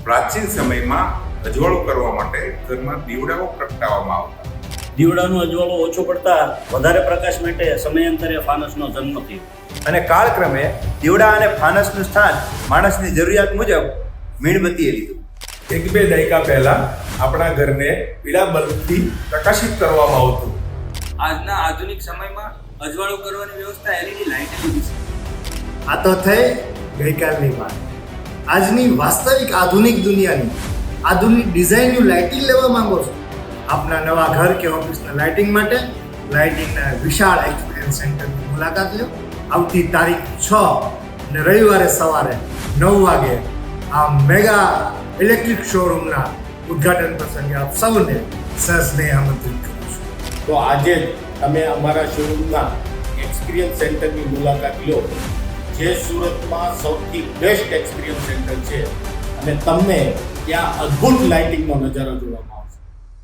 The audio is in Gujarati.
પ્રાચીન સમયમાં અજવાળું કરવા માટે ઘરમાં દીવડાઓ પ્રગટાવવામાં આવતા. દીવડાનું અજવાળું ઓછું પડતા વધારે પ્રકાશ માટે સમયાંતરે ફાનસનો જન્મ થયો. અને કાળક્રમે દીવડા અને ફાનસનું સ્થાન માણસની જરૂરિયાત મુજબ મીણબત્તીએ લીધું. 1-2 દાયકા પહેલા આપણા ઘરને પીળા બલ્બથી પ્રકાશિત કરવામાં આવતું. આજના આધુનિક સમયમાં અજવાળું કરવાની વ્યવસ્થા LED લાઇટે લીધી છે. આ તો થઈ ગઈકાલની વાત. આજની વાસ્તવિક આધુનિક દુનિયાની આધુનિક ડિઝાઇનનું લાઇટિંગ લેવા માંગો છો? આપના નવા ઘર કે ઓફિસના લાઇટિંગ માટે લાઇટિંગના વિશાળ એક્સપિરિયન્સ સેન્ટરની મુલાકાત લો. આવતી તારીખ 6 અને રવિવારે સવારે 9 વાગે આ મેગા ઇલેક્ટ્રિક શોરૂમના ઉદ્ઘાટન પ્રસંગે આપ સૌને સહસ્નેહ આમંત્રિત કરું છું. તો આજે જ તમે અમારા શોરૂમના એક્સપિરિયન્સ સેન્ટરની મુલાકાત લો, જે સુરતમાં સૌથી બેસ્ટ એક્સપિરિયન્સ સેન્ટર છે અને તમને ત્યાં અદ્ભુત લાઇટિંગનો નજારો જોવા મળશે.